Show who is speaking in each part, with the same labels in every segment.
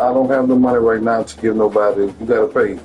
Speaker 1: I don't have the money right now to give nobody. You gotta pay.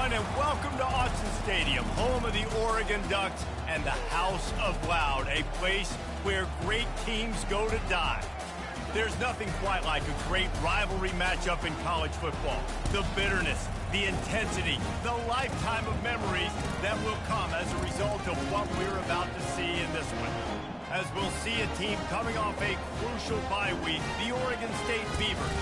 Speaker 2: And welcome to Autzen Stadium, home of the Oregon Ducks and the House of Loud, a place where great teams go to die. There's nothing quite like a great rivalry matchup in college football. The bitterness, the intensity, the lifetime of memories that will come as a result of what we're about to see in this one. As we'll see a team coming off a crucial bye week, the Oregon State Beavers,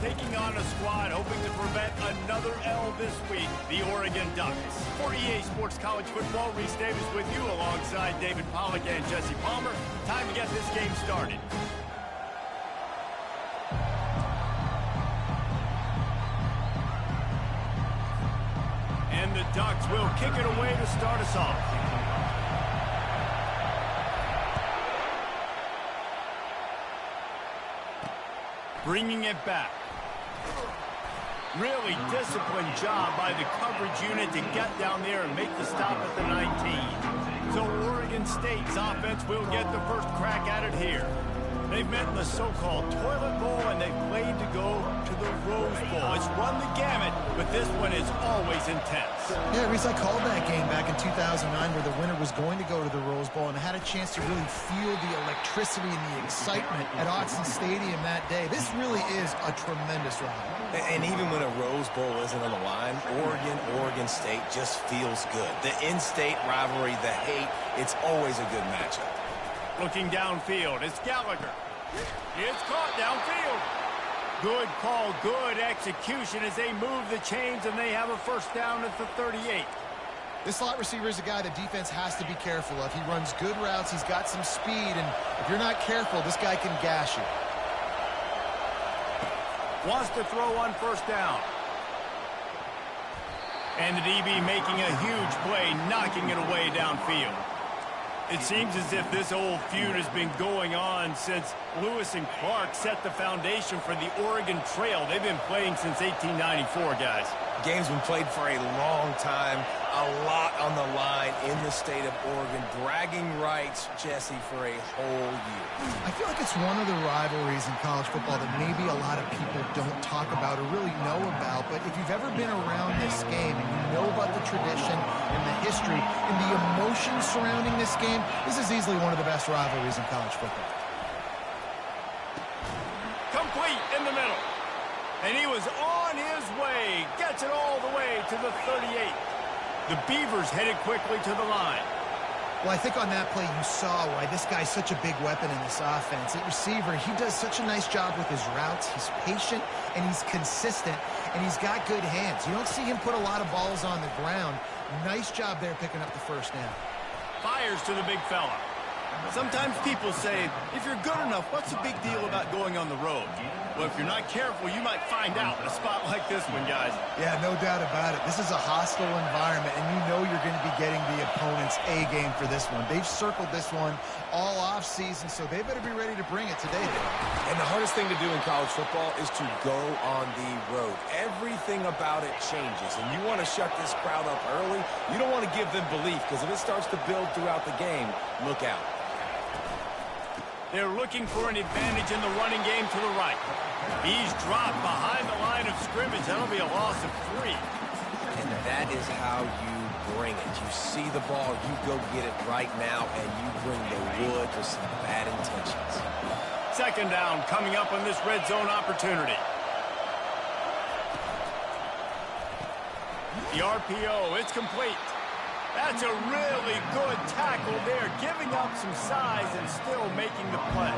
Speaker 2: taking on a squad hoping to prevent another L this week, the Oregon Ducks. For EA Sports College Football, Reese Davis with you alongside David Pollack and Jesse Palmer. Time to get this game started. And the Ducks will kick it away to start us off. Bringing it back. Really disciplined job by the coverage unit to get down there and make the stop at the 19. So Oregon State's offense will get the first crack at it here. They've met in the so-called Toilet Bowl, and they've played to go to the Rose Bowl. It's run the gamut, but this one is always intense.
Speaker 3: Yeah, Reese, I called that game back in 2009 where the winner was going to go to the Rose Bowl, and I had a chance to really feel the electricity and the excitement at Autzen Stadium that day. This really is a tremendous ride.
Speaker 4: And even when a Rose Bowl isn't on the line, Oregon State just feels good. The in-state rivalry, the hate, it's always a good matchup.
Speaker 2: Looking downfield, it's Gallagher. It's caught downfield. Good call, good execution as they move the chains, and they have a first down at the 38.
Speaker 3: This slot receiver is a guy the defense has to be careful of. He runs good routes, he's got some speed, and if you're not careful, this guy can gash you.
Speaker 2: Wants to throw on first down. And the DB making a huge play, knocking it away downfield. It seems as if this old feud has been going on since Lewis and Clark set the foundation for the Oregon Trail. They've been playing since 1894, guys.
Speaker 4: Game's been played for a long time, a lot on the line in the state of Oregon. Bragging rights, Jesse, for a whole year.
Speaker 3: I feel like it's one of the rivalries in college football that maybe a lot of people don't talk about or really know about. But if you've ever been around this game and you know about the tradition and the history and the emotion surrounding this game, this is easily one of the best rivalries in college football.
Speaker 2: Complete in the middle. And he was on his way. Gets it all the way to the 38. The Beavers headed quickly to the line.
Speaker 3: Well, I think on that play you saw why this guy's such a big weapon in this offense. At receiver, he does such a nice job with his routes. He's patient, and he's consistent, and he's got good hands. You don't see him put a lot of balls on the ground. Nice job there picking up the first down.
Speaker 2: Fires to the big fella. Sometimes people say, if you're good enough, what's the big deal about going on the road? Well, if you're not careful, you might find out in a spot like this one, guys.
Speaker 3: Yeah, no doubt about it. This is a hostile environment, and you know you're going to be getting the opponent's A game for this one. They've circled this one all offseason, so they better be ready to bring it today.
Speaker 4: And the hardest thing to do in college football is to go on the road. Everything about it changes, and you want to shut this crowd up early. You don't want to give them belief, because if it starts to build throughout the game, look out.
Speaker 2: They're looking for an advantage in the running game to the right. He's dropped behind the line of scrimmage. That'll be a loss of 3.
Speaker 4: And that is how you bring it. You see the ball, you go get it right now, and you bring the wood with some bad intentions.
Speaker 2: Second down coming up on this red zone opportunity. The RPO, it's complete. That's a really good tackle there, giving up some size and still making the play.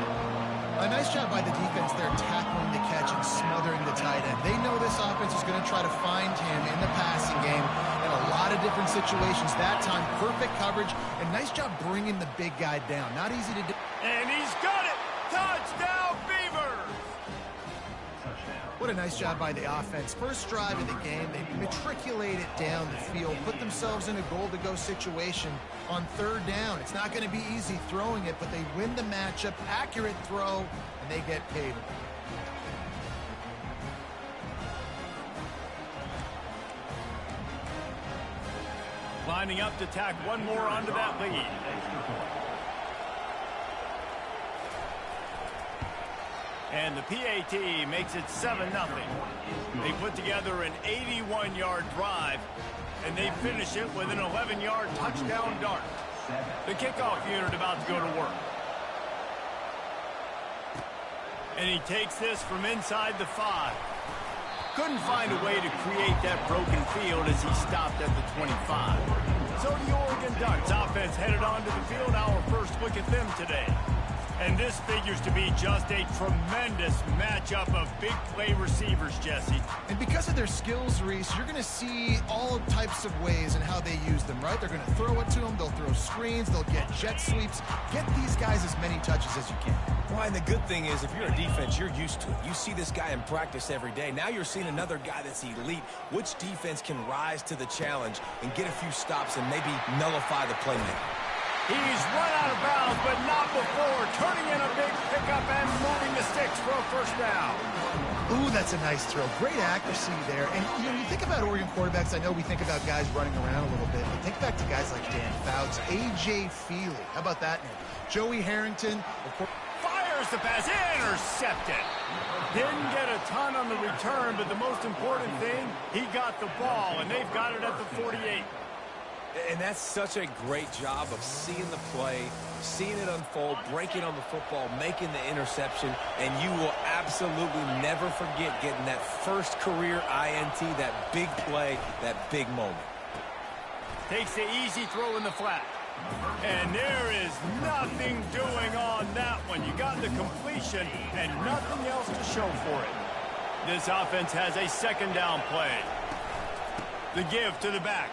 Speaker 3: A nice job by the defense there, tackling the catch and smothering the tight end. They know this offense is going to try to find him in the passing game in a lot of different situations. That time, perfect coverage, and nice job bringing the big guy down. Not easy to do.
Speaker 2: And he's got it! Touchdown, Beavers!
Speaker 3: What a nice job by the offense. First drive of the game, they matriculate it down the field, put themselves in a goal-to-go situation on third down. It's not going to be easy throwing it, but they win the matchup, accurate throw, and they get paid.
Speaker 2: Lining up to tack one more onto that lead. And the PAT makes it 7-0. They put together an 81-yard drive, and they finish it with an 11-yard touchdown dart. The kickoff unit about to go to work. And he takes this from inside the 5. Couldn't find a way to create that broken field as he stopped at the 25. So the Oregon Ducks offense headed onto the field. Our first look at them today. And this figures to be just a tremendous matchup of big play receivers, Jesse.
Speaker 3: And because of their skills, Reese, you're going to see all types of ways in how they use them, right? They're going to throw it to them. They'll throw screens. They'll get jet sweeps. Get these guys as many touches as you can.
Speaker 4: Well, and the good thing is, if you're a defense, you're used to it. You see this guy in practice every day. Now you're seeing another guy that's elite. Which defense can rise to the challenge and get a few stops and maybe nullify the playmaker?
Speaker 2: He's run out of bounds, but not before. Turning in a big pickup and moving the sticks for a first down.
Speaker 3: Ooh, that's a nice throw. Great accuracy there. And, you know, you think about Oregon quarterbacks, I know we think about guys running around a little bit, but think back to guys like Dan Fouts, A.J. Feely. How about that name? Joey Harrington.
Speaker 2: Fires the pass, intercepted. Didn't get a ton on the return, but the most important thing, he got the ball, and they've got it at the 48.
Speaker 4: And that's such a great job of seeing the play, seeing it unfold, breaking on the football, making the interception, and you will absolutely never forget getting that first career INT, that big play, that big moment.
Speaker 2: Takes the easy throw in the flat. And there is nothing doing on that one. You got the completion and nothing else to show for it. This offense has a second down play. The give to the back.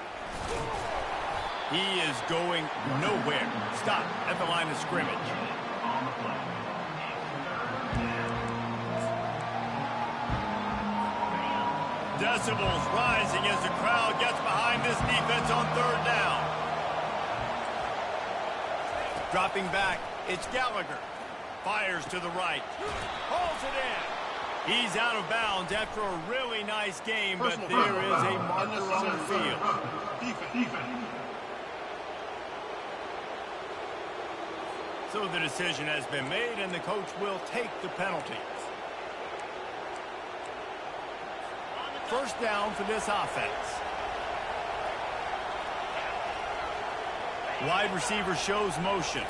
Speaker 2: He is going nowhere. Stop at the line of scrimmage. Decibels rising as the crowd gets behind this defense on third down. Dropping back, it's Gallagher. Fires to the right. Holds it in. He's out of bounds after a really nice game, but there is a marker on the field.
Speaker 5: Defense.
Speaker 2: So the decision has been made, and the coach will take the penalty. First down for this offense. Wide receiver shows motion.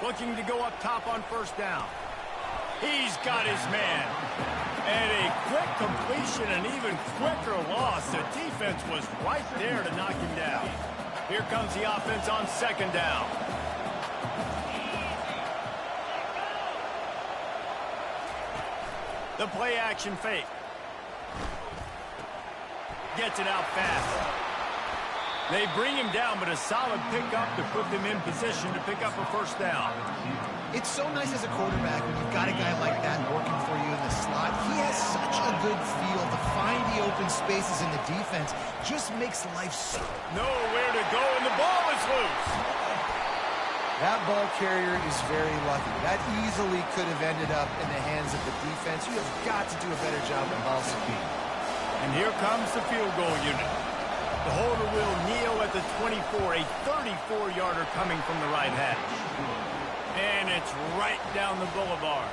Speaker 2: Looking to go up top on first down. He's got his man. And a quick completion, an even quicker loss. The defense was right there to knock him down. Here comes the offense on second down. The play action fake. Gets it out fast. They bring him down, but a solid pickup to put them in position to pick up a first down.
Speaker 3: It's so nice as a quarterback when you've got a guy like that working for you in the slot. He has such a good feel to find the open spaces in the defense. Just makes life so...
Speaker 2: Nowhere to go, and the ball is loose.
Speaker 3: That ball carrier is very lucky. That easily could have ended up in the hands of the defense. You have got to do a better job of ball speed.
Speaker 2: And here comes the field goal unit. The holder will kneel at the 24, a 34-yarder coming from the right hash. And it's right down the boulevard.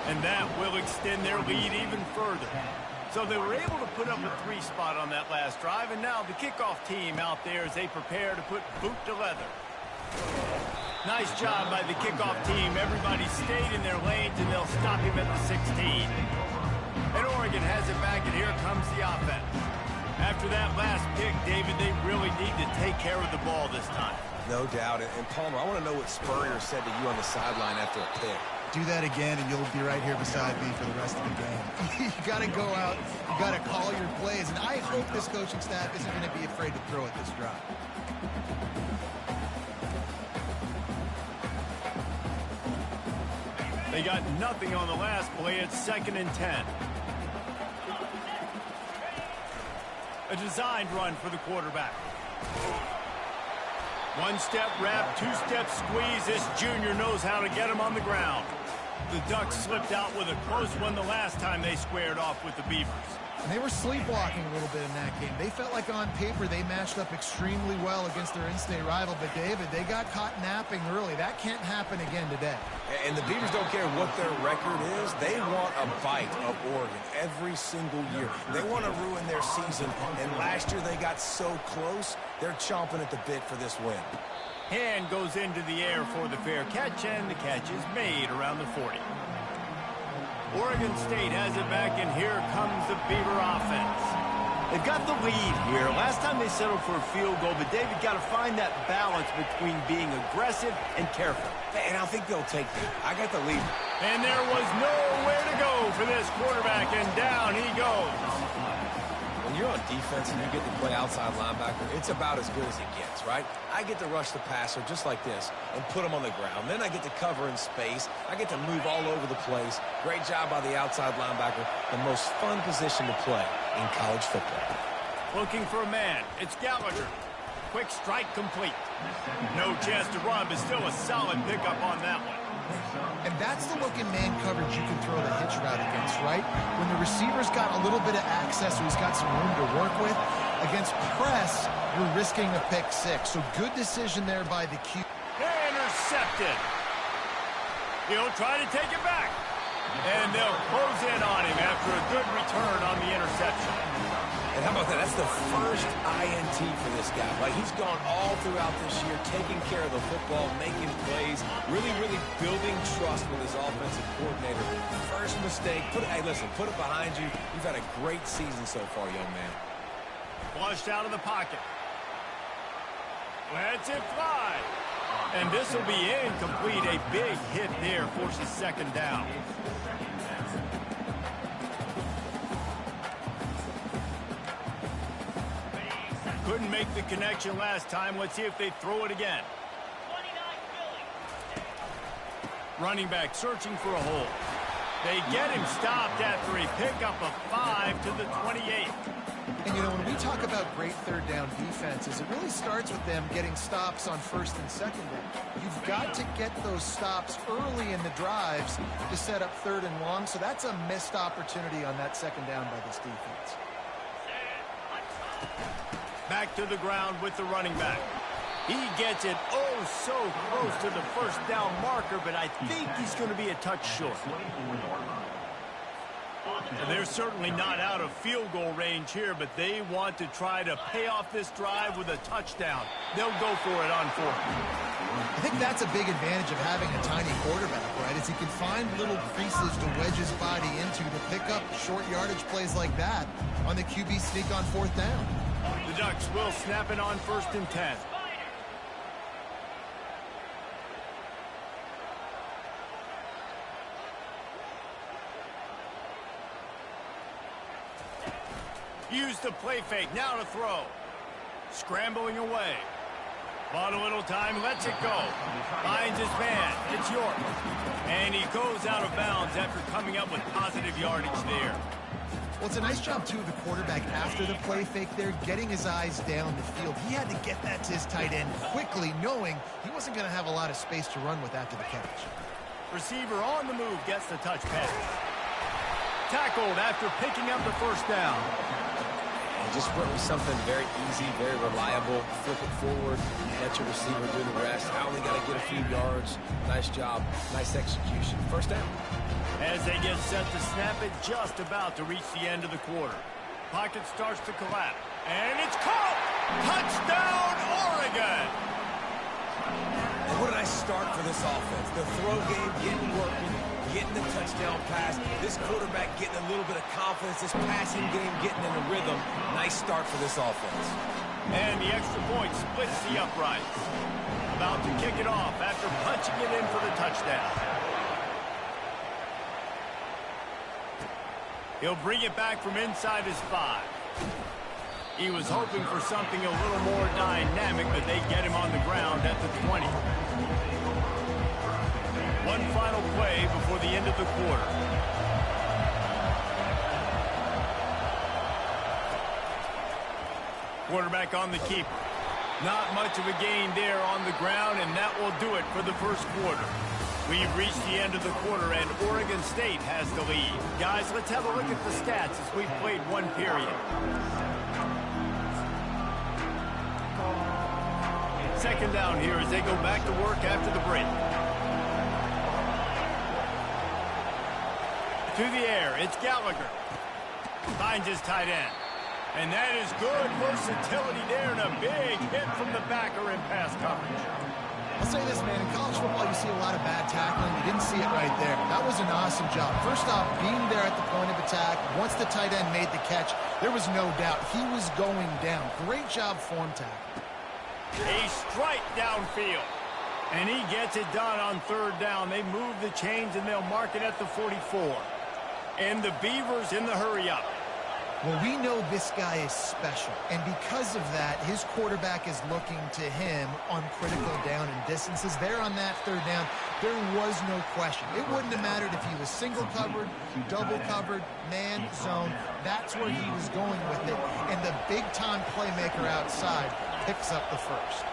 Speaker 2: And that will extend their lead even further. So they were able to put up a 3 spot on that last drive, and now the kickoff team out there as they prepare to put boot to leather. Nice job by the kickoff team. Everybody stayed in their lanes, and they'll stop him at the 16. And Oregon has it back, and here comes the offense. After that last pick, David, they really need to take care of the ball this time.
Speaker 4: No doubt. And Palmer, I want to know what Spurrier said to you on the sideline after a pick.
Speaker 3: Do that again, and you'll be right here beside me for the rest of the game. You got to go out. You got to call your plays. And I hope this coaching staff isn't going to be afraid to throw at this drive.
Speaker 2: They got nothing on the last play. It's 2nd and 10. A designed run for the quarterback. One-step wrap, two-step squeeze. This junior knows how to get him on the ground. The Ducks slipped out with a close one the last time they squared off with the Beavers.
Speaker 3: And they were sleepwalking a little bit in that game. They felt like on paper they matched up extremely well against their in-state rival. But, David, they got caught napping early. That can't happen again today.
Speaker 4: And the Beavers don't care what their record is. They want a bite of Oregon every single year. They want to ruin their season. And last year they got so close, they're chomping at the bit for this win.
Speaker 2: Hand goes into the air for the fair catch, and the catch is made around the 40. Oregon State has it back, and here comes the Beaver offense. They've got the lead here. Last time they settled for a field goal, but David got to find that balance between being aggressive and careful.
Speaker 4: And I think they'll take that. I got the lead.
Speaker 2: And there was nowhere to go for this quarterback, and down he goes.
Speaker 4: When you're on defense and you get to play outside linebacker, it's about as good as it gets, right? I get to rush the passer just like this and put him on the ground. Then I get to cover in space. I get to move all over the place. Great job by the outside linebacker. The most fun position to play in college football.
Speaker 2: Looking for a man. It's Gallagher. Quick strike complete. No chance to run, but still a solid pickup on that one.
Speaker 3: And that's the look in man coverage you can throw the hitch route against, right? When the receiver's got a little bit of access, so he's got some room to work with. Against press, you're risking a pick 6. So good decision there by the Q.
Speaker 2: Intercepted. He'll try to take it back. And they'll close in on him after a good return on the interception.
Speaker 4: And how about that? That's the first INT for this guy. Like, he's gone all throughout this year, taking care of the football, making plays, really building trust with his offensive coordinator. First mistake. Hey, listen, put it behind you. You've had a great season so far, young man.
Speaker 2: Flushed out of the pocket. Lets it fly. And this will be incomplete. A big hit there forces 2nd down. Couldn't make the connection last time. Let's see if they throw it again. Running back searching for a hole. They get him stopped after a pickup of 5 to the 28.
Speaker 3: And, you know, when we talk about great third down defenses, it really starts with them getting stops on first and second down. You've got to get those stops early in the drives to set up third and long, so that's a missed opportunity on that second down by this defense.
Speaker 2: Back to the ground with the running back. He gets it oh so close to the first down marker, but I think he's going to be a touch short. And they're certainly not out of field goal range here, but they want to try to pay off this drive with a touchdown. They'll go for it on fourth.
Speaker 3: I think that's a big advantage of having a tiny quarterback, right? Is he can find little creases to wedge his body into to pick up short yardage plays like that on the QB sneak on fourth down.
Speaker 2: The Ducks will snap it on first and 10. Use the play fake, now to throw. Scrambling away. Bought a little time, lets it go. Finds his man, it's York. And he goes out of bounds after coming up with positive yardage there.
Speaker 3: Well, it's a nice job, too, of the quarterback after the play fake there, getting his eyes down the field. He had to get that to his tight end quickly, knowing he wasn't going to have a lot of space to run with after the catch.
Speaker 2: Receiver on the move, gets the touch pass. Tackled after picking up the first down.
Speaker 4: And just went with something very easy, very reliable. Flip it forward, let your receiver do the rest. I only got to get a few yards. Nice job, nice execution. First down.
Speaker 2: As they get set to snap it, just about to reach the end of the quarter. Pocket starts to collapse. And it's caught! Touchdown, Oregon!
Speaker 4: And what a nice start for this offense. The throw game getting working, getting the touchdown pass. This quarterback getting a little bit of confidence. This passing game getting in a rhythm. Nice start for this offense.
Speaker 2: And the extra point splits the uprights. About to kick it off after punching it in for the touchdown. He'll bring it back from inside his 5. He was hoping for something a little more dynamic, but they get him on the ground at the 20. One final play before the end of the quarter. Quarterback on the keeper. Not much of a gain there on the ground, and that will do it for the first quarter. We've reached the end of the quarter, and Oregon State has the lead. Guys, let's have a look at the stats as we've played one period. Second down here as they go back to work after the break. To the air, it's Gallagher. Finds his tight end. And that is good versatility there, and a big hit from the backer in pass coverage.
Speaker 3: I'll say this, man, in college football you see a lot of bad tackling. You didn't see it right there. That was an awesome job. First off, being there at the point of attack, once the tight end made the catch, there was no doubt he was going down. Great job form tackle.
Speaker 2: A strike downfield. And he gets it done on third down. They move the chains, and they'll mark it at the 44. And the Beavers in the hurry-up.
Speaker 3: Well, we know this guy is special, and because of that, his quarterback is looking to him on critical down and distances. There on that third down, there was no question. It wouldn't have mattered if he was single covered, double covered, man, zone. That's where he was going with it, and the big-time playmaker outside picks up the first.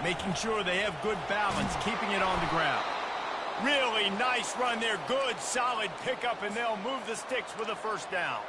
Speaker 2: Making sure they have good balance, keeping it on the ground. Really nice run there. Good, solid pickup, and they'll move the sticks with a first down.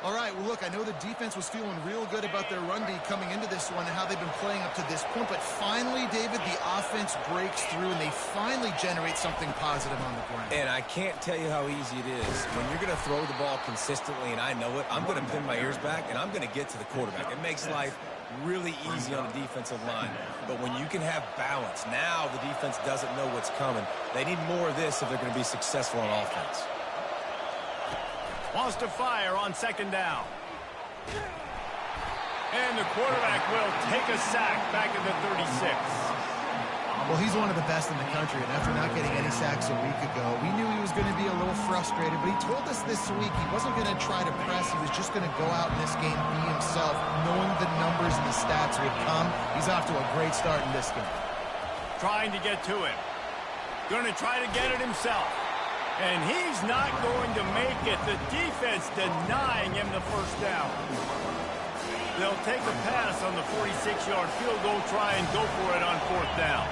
Speaker 3: All right, well, look, I know the defense was feeling real good about their run D coming into this one and how they've been playing up to this point, but finally, David, the offense breaks through, and they finally generate something positive on the ground.
Speaker 4: And I can't tell you how easy it is. When you're going to throw the ball consistently, and I know it, I'm going to pin my ears back, and I'm going to get to the quarterback. It makes life really easy on the defensive line. But when you can have balance, now the defense doesn't know what's coming. They need more of this if they're going to be successful on offense.
Speaker 2: Wants to fire on second down. And the quarterback will take a sack back at the 36.
Speaker 3: Well, he's one of the best in the country, and after not getting any sacks a week ago, we knew he was going to be a little frustrated, but he told us this week he wasn't going to try to press. He was just going to go out in this game, be himself, knowing the numbers and the stats would come. He's off to a great start in this game.
Speaker 2: Trying to get to him. Going to try to get it himself. And he's not going to make it. The defense denying him the first down. They'll take a pass on the 46-yard field goal, try and go for it on fourth down.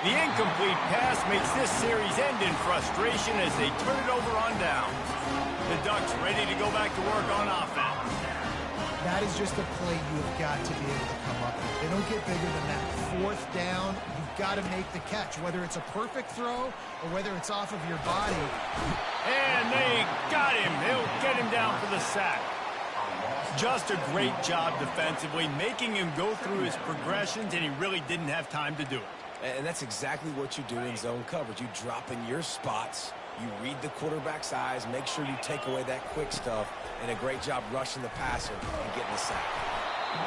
Speaker 2: The incomplete pass makes this series end in frustration as they turn it over on down. The Ducks ready to go back to work on offense.
Speaker 3: That is just a play you have got to be able to come up with. They don't get bigger than that. Fourth down, you've got to make the catch, whether it's a perfect throw or whether it's off of your body.
Speaker 2: And they got him. They'll get him down for the sack. Just a great job defensively, making him go through his progressions, and he really didn't have time to do it.
Speaker 4: And that's exactly what you do in zone coverage. You drop in your spots, you read the quarterback's eyes, make sure you take away that quick stuff, and a great job rushing the passer and getting the sack.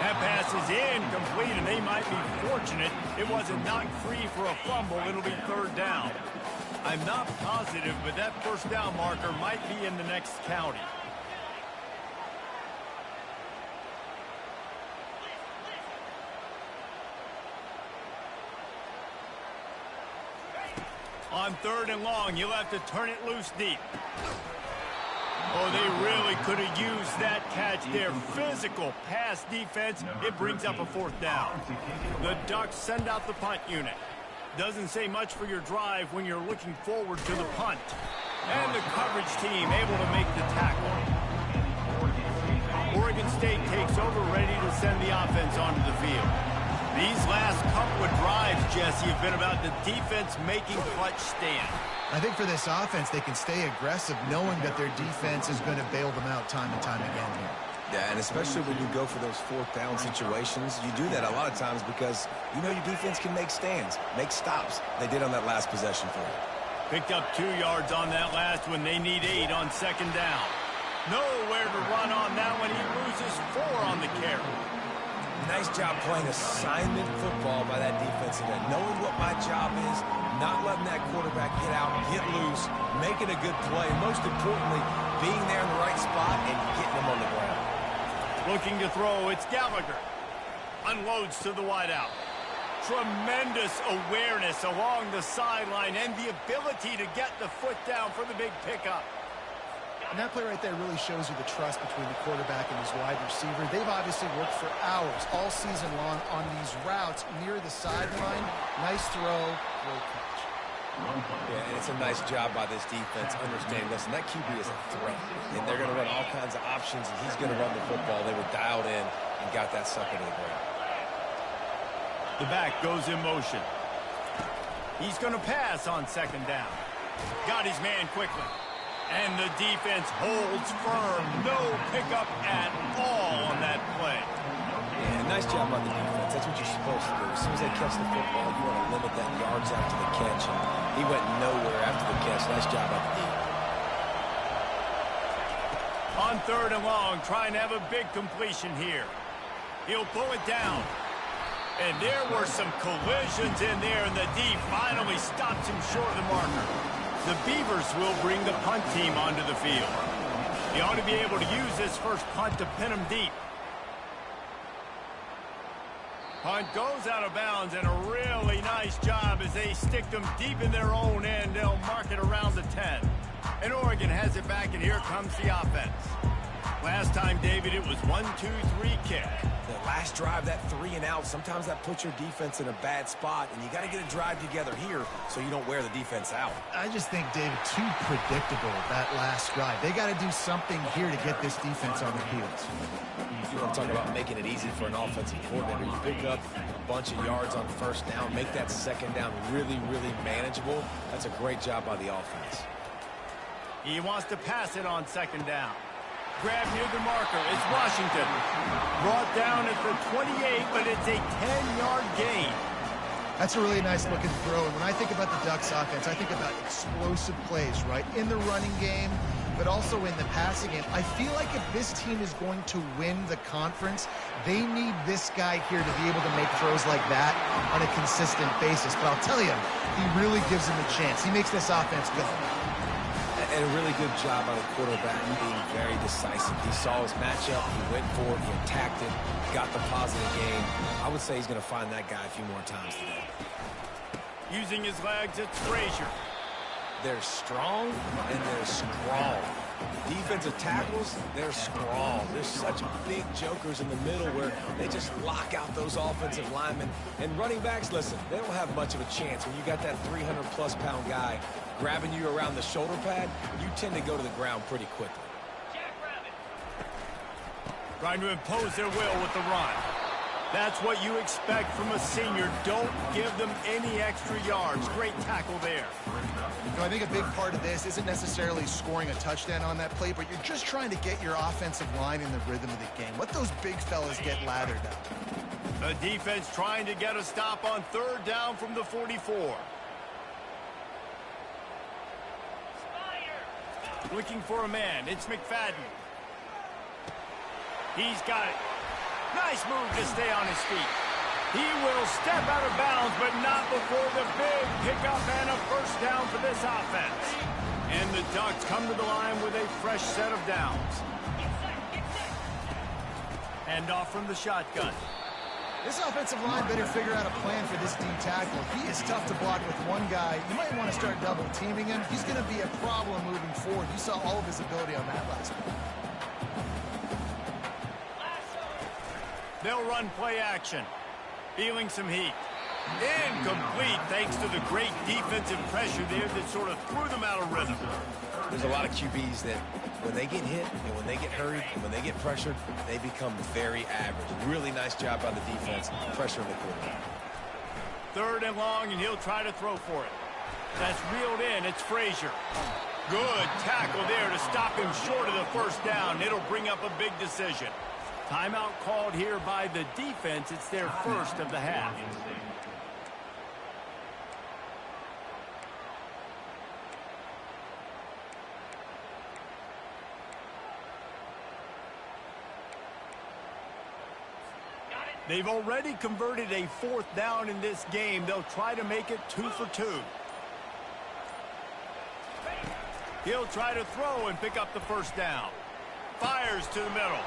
Speaker 2: That pass is incomplete, and they might be fortunate it wasn't knocked free for a fumble. It'll be third down. I'm not positive, but that first down marker might be in the next county. On third and long, you'll have to turn it loose deep. Oh, they really could have used that catch there. Physical pass defense. It brings up a fourth down. The Ducks send out the punt unit. Doesn't say much for your drive when you're looking forward to the punt. And the coverage team able to make the tackle. Oregon State takes over, ready to send the offense onto the field. These last couple of drives, Jesse, have been about the defense making clutch stand.
Speaker 3: I think for this offense, they can stay aggressive knowing that their defense is going to bail them out time and time again here.
Speaker 4: Yeah, and especially when you go for those fourth down situations, you do that a lot of times because you know your defense can make stands, make stops. They did on that last possession for you.
Speaker 2: Picked up 2 yards on that last one. They need 8 on second down. Nowhere to run on that one. He loses 4 on the carry.
Speaker 4: Nice job playing assignment football by that defensive end. Knowing what my job is, not letting that quarterback get out, get loose, making a good play. Most importantly, being there in the right spot and getting him on the ground.
Speaker 2: Looking to throw, it's Gallagher. Unloads to the wideout. Tremendous awareness along the sideline and the ability to get the foot down for the big pickup.
Speaker 3: And that play right there really shows you the trust between the quarterback and his wide receiver. They've obviously worked for hours all season long on these routes near the sideline. Nice throw, great catch.
Speaker 4: Yeah, and it's a nice job by this defense understanding, listen, that QB is a threat. And they're going to run all kinds of options, and he's going to run the football. They were dialed in and got that sucker to the ground.
Speaker 2: The back goes in motion. He's going to pass on second down. Got his man quickly. And the defense holds firm. No pickup at all on that play.
Speaker 4: Yeah, nice job on the defense. That's what you're supposed to do. As soon as they catch the football, you want to limit that yards after the catch. And he went nowhere after the catch. Nice job on the D.
Speaker 2: On third and long, trying to have a big completion here. He'll pull it down. And there were some collisions in there, and the D finally stops him short of the marker. The Beavers will bring the punt team onto the field. He ought to be able to use this first punt to pin him deep. Punt goes out of bounds, and a really nice job as they stick them deep in their own end. They'll mark it around the 10. And Oregon has it back, and here comes the offense. Last time, David, it was 1-2-3 kick.
Speaker 4: The last drive, that 3 and out, sometimes that puts your defense in a bad spot, and you got to get a drive together here so you don't wear the defense out.
Speaker 3: I just think, David, too predictable that last drive. They got to do something here to get this defense on their heels.
Speaker 4: You want to talk about making it easy for an offensive coordinator. You pick up a bunch of yards on first down, make that second down really, really manageable. That's a great job by the offense.
Speaker 2: He wants to pass it on second down. Grab near the marker. It's Washington. Brought down at the 28, but it's a 10-yard gain.
Speaker 3: That's a really nice looking throw. And when I think about the Ducks offense, I think about explosive plays, right? In the running game, but also in the passing game. I feel like if this team is going to win the conference, they need this guy here to be able to make throws like that on a consistent basis. But I'll tell you, he really gives him a chance. He makes this offense go.
Speaker 4: And a really good job by the quarterback being very decisive. He saw his matchup, he went for it, he attacked it, got the positive gain. I would say he's going to find that guy a few more times today.
Speaker 2: Using his legs, it's Frazier.
Speaker 4: They're strong and they're strong. Defensive tackles, they're strong. There's such big jokers in the middle where they just lock out those offensive linemen. And running backs, listen, they don't have much of a chance. When you got that 300-plus pound guy grabbing you around the shoulder pad, you tend to go to the ground pretty quickly.
Speaker 2: Trying to impose their will with the run. That's what you expect from a senior. Don't give them any extra yards. Great tackle there.
Speaker 3: You know, I think a big part of this isn't necessarily scoring a touchdown on that play, but you're just trying to get your offensive line in the rhythm of the game. Let those big fellas get lathered up.
Speaker 2: The defense trying to get a stop on third down from the 44. Looking for a man. It's McFadden. He's got it. Nice move to stay on his feet. He will step out of bounds, but not before the big pickup and a first down for this offense. And the Ducks come to the line with a fresh set of downs. Hand off from the shotgun.
Speaker 3: This offensive line better figure out a plan for this D tackle. He is tough to block with one guy. You might want to start double teaming him. He's going to be a problem moving forward. You saw all of his ability on that last one.
Speaker 2: They'll run play action. Feeling some heat. Incomplete thanks to the great defensive pressure there that sort of threw them out of rhythm.
Speaker 4: There's a lot of QBs that when they get hit and when they get hurried and when they get pressured, they become very average. Really nice job by the defense, pressuring the quarterback.
Speaker 2: Third and long, and he'll try to throw for it. That's reeled in. It's Frazier. Good tackle there to stop him short of the first down. It'll bring up a big decision. Timeout called here by the defense. It's their first of the half. They've already converted a fourth down in this game. They'll try to make it 2 for 2. He'll try to throw and pick up the first down. Fires to the middle.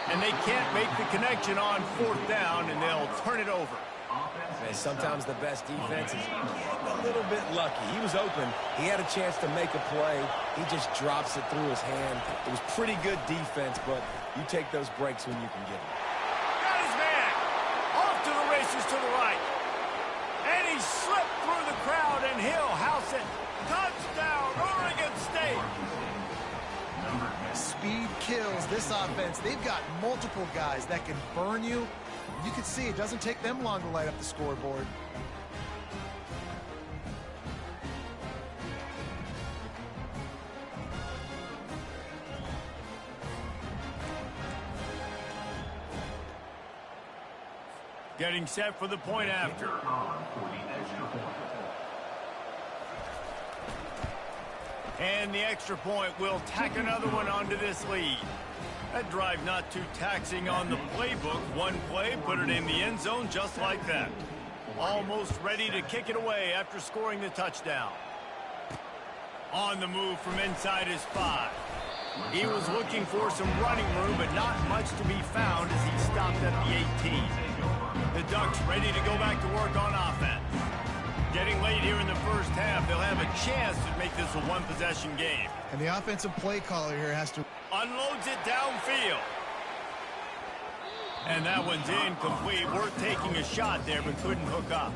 Speaker 2: And they can't make the connection on fourth down, and they'll turn it over.
Speaker 4: Man, sometimes the best defense is getting a little bit lucky. He was open. He had a chance to make a play. He just drops it through his hand. It was pretty good defense, but you take those breaks when you can get them.
Speaker 2: Got his man. Off to the races to the right. And he slipped through the crowd, and he'll house it. Touchdown, Oregon State.
Speaker 3: Speed kills this offense. They've got multiple guys that can burn you. You can see it doesn't take them long to light up the scoreboard.
Speaker 2: Getting set for the point after. And the extra point will tack another one onto this lead. That drive not too taxing on the playbook. One play, put it in the end zone just like that. Almost ready to kick it away after scoring the touchdown. On the move from inside his 5. He was looking for some running room, but not much to be found as he stopped at the 18. The Ducks ready to go back to work on offense. Getting late here in the first half, they'll have a chance to make this a one-possession game.
Speaker 3: And the offensive play caller here has to...
Speaker 2: Unloads it downfield. And that one's incomplete. Worth taking a shot there, but couldn't hook up.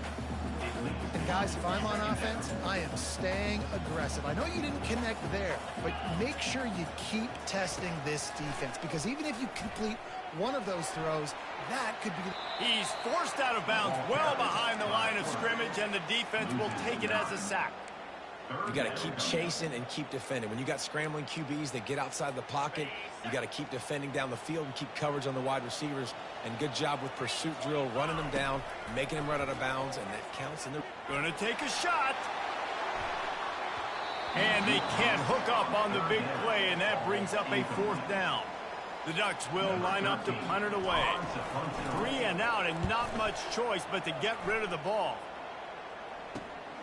Speaker 3: And guys, if I'm on offense, I am staying aggressive. I know you didn't connect there, but make sure you keep testing this defense, because even if you complete one of those throws, that could be...
Speaker 2: He's forced out of bounds well behind the line of scrimmage, and the defense will take it as a sack.
Speaker 4: You got to keep chasing and keep defending. When you got scrambling QBs that get outside the pocket, you got to keep defending down the field and keep coverage on the wide receivers. And good job with pursuit drill, running them down, making them run out of bounds, and that counts in the...
Speaker 2: Gonna take a shot. And they can't hook up on the big play, and that brings up a fourth down. The Ducks will line up to punt it away. 3 and out, and not much choice but to get rid of the ball.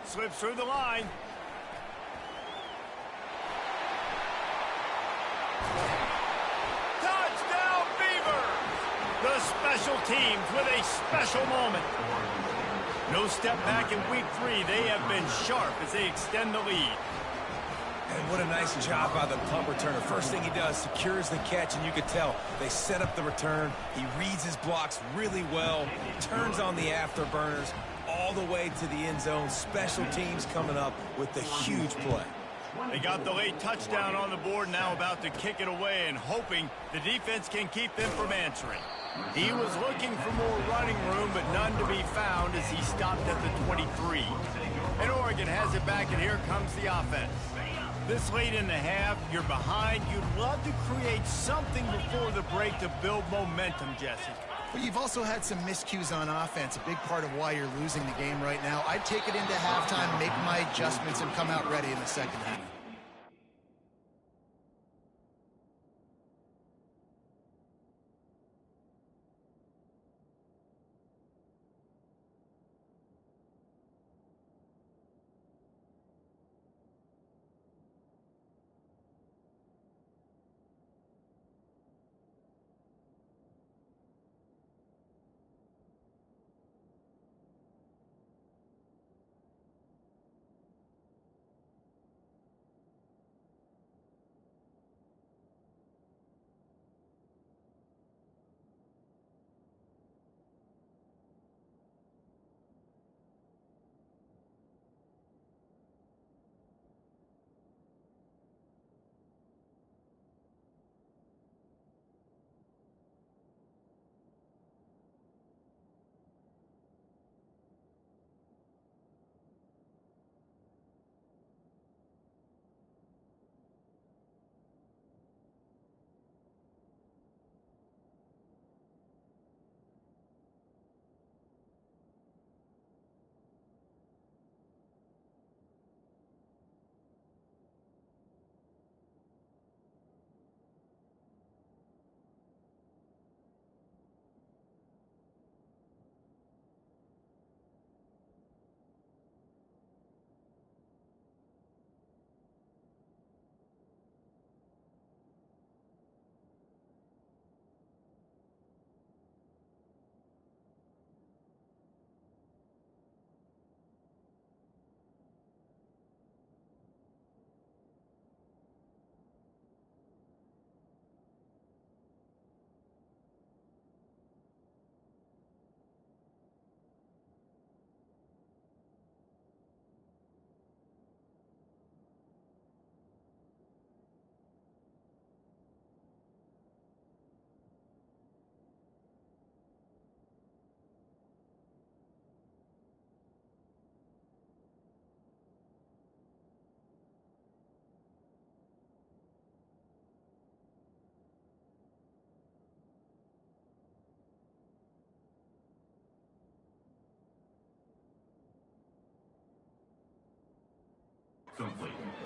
Speaker 2: Slips through the line. Touchdown, Beavers! The special teams with a special moment. No step back in week 3. They have been sharp as they extend the lead.
Speaker 4: And what a nice job by the punt returner. First thing he does, secures the catch, and you could tell they set up the return. He reads his blocks really well, turns on the afterburners all the way to the end zone. Special teams coming up with the huge play.
Speaker 2: They got the late touchdown on the board, now about to kick it away and hoping the defense can keep them from answering. He was looking for more running room, but none to be found as he stopped at the 23. And Oregon has it back, and here comes the offense. This late in the half, you're behind. You'd love to create something before the break to build momentum, Jesse.
Speaker 3: But you've also had some miscues on offense, a big part of why you're losing the game right now. I'd take it into halftime, make my adjustments, and come out ready in the second half.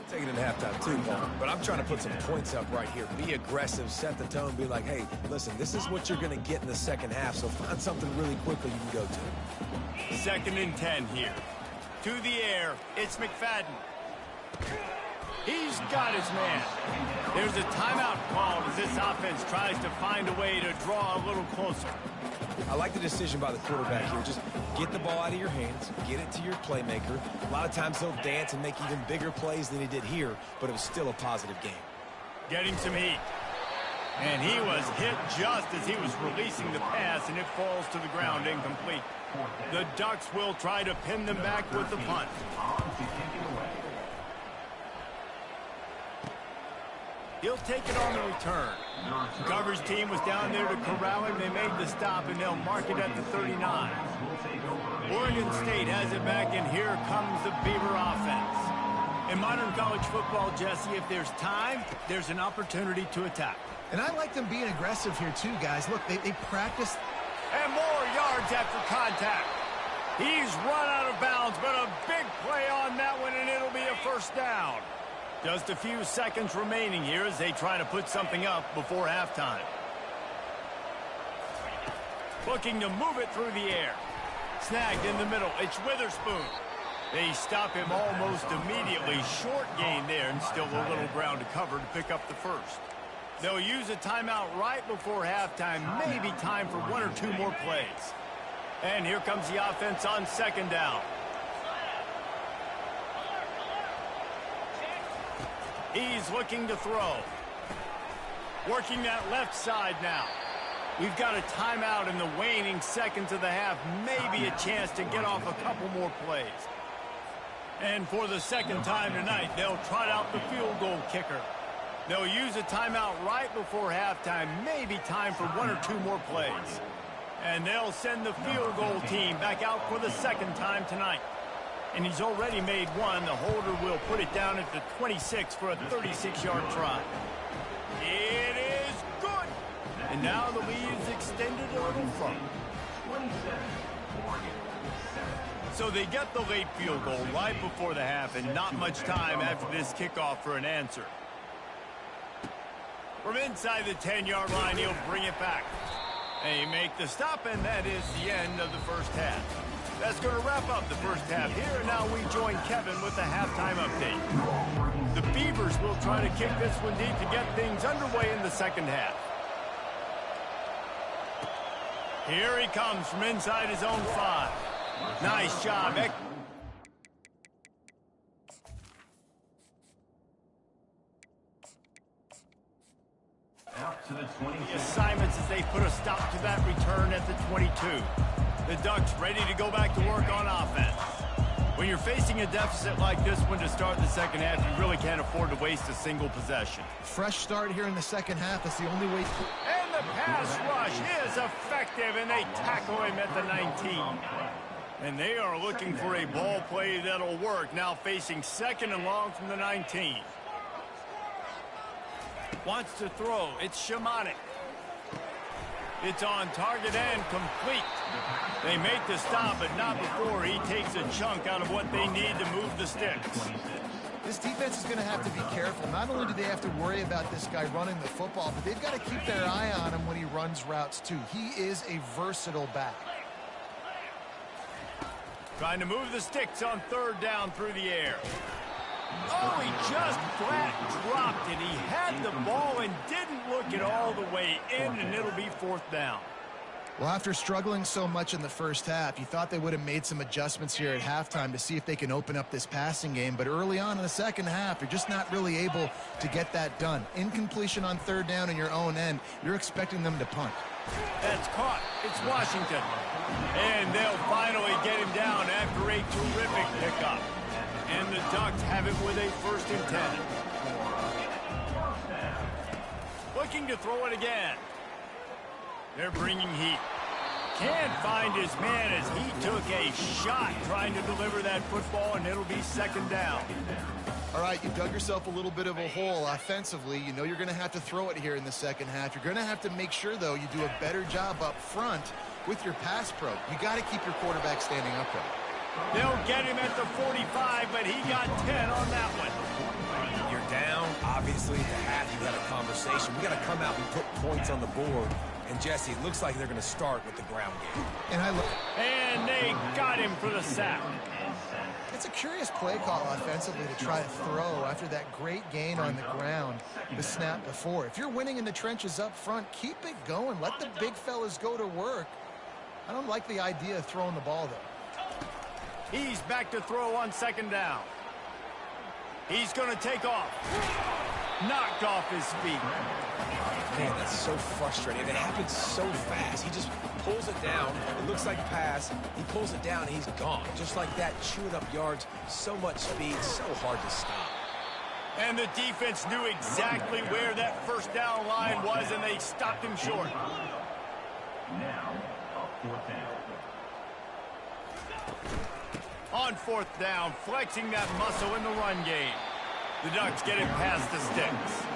Speaker 4: Take it in halftime too, Paul. But I'm trying to put some points up right here. Be aggressive, set the tone, be like, hey, listen, this is what you're going to get in the second half, so find something really quickly you can go to.
Speaker 2: 2nd and 10 here. To the air, it's McFadden. He's got his man. There's a timeout called as this offense tries to find a way to draw a little closer.
Speaker 4: I like the decision by the quarterback here. Just get the ball out of your hands, get it to your playmaker. A lot of times he'll dance and make even bigger plays than he did here, but it was still a positive game.
Speaker 2: Getting some heat. And he was hit just as he was releasing the pass, and it falls to the ground incomplete. The Ducks will try to pin them back with the punt. He'll take it on the return. The coverage team was down there to corral him. They made the stop, and they'll mark it at the 39. Oregon State has it back, and here comes the Beaver offense. In modern college football, Jesse, if there's time, there's an opportunity to attack.
Speaker 3: And I like them being aggressive here too, guys. Look, they practice.
Speaker 2: And more yards after contact. He's run out of bounds, but a big play on that one, and it'll be a first down. Just a few seconds remaining here as they try to put something up before halftime. Looking to move it through the air. Snagged in the middle. It's Witherspoon. They stop him almost immediately. Short gain there, and still a little ground to cover to pick up the first. They'll use a timeout right before halftime. Maybe time for one or two more plays. And here comes the offense on second down. He's looking to throw. Working that left side now. We've got a timeout in the waning seconds of the half. Maybe a chance to get off a couple more plays. And for the second time tonight, they'll trot out the field goal kicker. They'll use a timeout right before halftime. Maybe time for one or two more plays. And they'll send the field goal team back out for the second time tonight. And he's already made one. The holder will put it down at the 26 for a 36-yard try. It is good. And now the lead is extended a little further. So they get the late field goal right before the half, and not much time after this kickoff for an answer. From inside the 10-yard line, he'll bring it back. They make the stop, and that is the end of the first half. That's going to wrap up the first half here, and now we join Kevin with the halftime update. The Beavers will try to kick this one deep to get things underway in the second half. Here he comes from inside his own 5. Nice job. The assignments as they put a stop to that return at the 22. The Ducks ready to go back to work on offense. When you're facing a deficit like this one to start the second half, you really can't afford to waste a single possession.
Speaker 3: Fresh start here in the second half. That's the only way.
Speaker 2: And the pass rush is effective, and they tackle him at the 19. And they are looking for a ball play that'll work, now facing second and long from the 19. Wants to throw. It's Shamanic. It's on target and complete. They make the stop, but not before he takes a chunk out of what they need to move the sticks.
Speaker 3: This defense is going to have to be careful. Not only do they have to worry about this guy running the football, but they've got to keep their eye on him when he runs routes too. He is a versatile back.
Speaker 2: Trying to move the sticks on third down through the air. Oh, he just flat dropped it. He had the ball and didn't look it all the way in, and it'll be fourth down.
Speaker 3: Well, after struggling so much in the first half, you thought they would have made some adjustments here at halftime to see if they can open up this passing game. But early on in the second half, you're just not really able to get that done. Incompletion on third down in your own end, you're expecting them to punt.
Speaker 2: That's caught. It's Washington. And they'll finally get him down after a terrific pickup. And the Ducks have it with a 1st and 10. Looking to throw it again. They're bringing heat. Can't find his man as he took a shot trying to deliver that football, and it'll be second down.
Speaker 3: All right, you dug yourself a little bit of a hole offensively. You know you're going to have to throw it here in the second half. You're going to have to make sure, though, you do a better job up front with your pass pro. You got to keep your quarterback standing upright.
Speaker 2: They'll get him at the 45, but he got 10 on that one.
Speaker 4: You're down. Obviously, at the half, you got a conversation. We got to come out and put points on the board. And, Jesse, it looks like they're going to start with the ground game.
Speaker 3: And
Speaker 2: they got him for the sack.
Speaker 3: It's a curious play call offensively to try to throw after that great gain on the ground the snap before. If you're winning in the trenches up front, keep it going. Let the big fellas go to work. I don't like the idea of throwing the ball, though.
Speaker 2: He's back to throw on second down. He's going to take off. Knocked off his feet.
Speaker 4: Man, that's so frustrating. It happens so fast. He just pulls it down. It looks like a pass. He pulls it down, and he's gone. Just like that, chewing up yards. So much speed, so hard to stop.
Speaker 2: And the defense knew exactly where that first down line was, and they stopped him short. On fourth down, flexing that muscle in the run game. The Ducks get it past the sticks.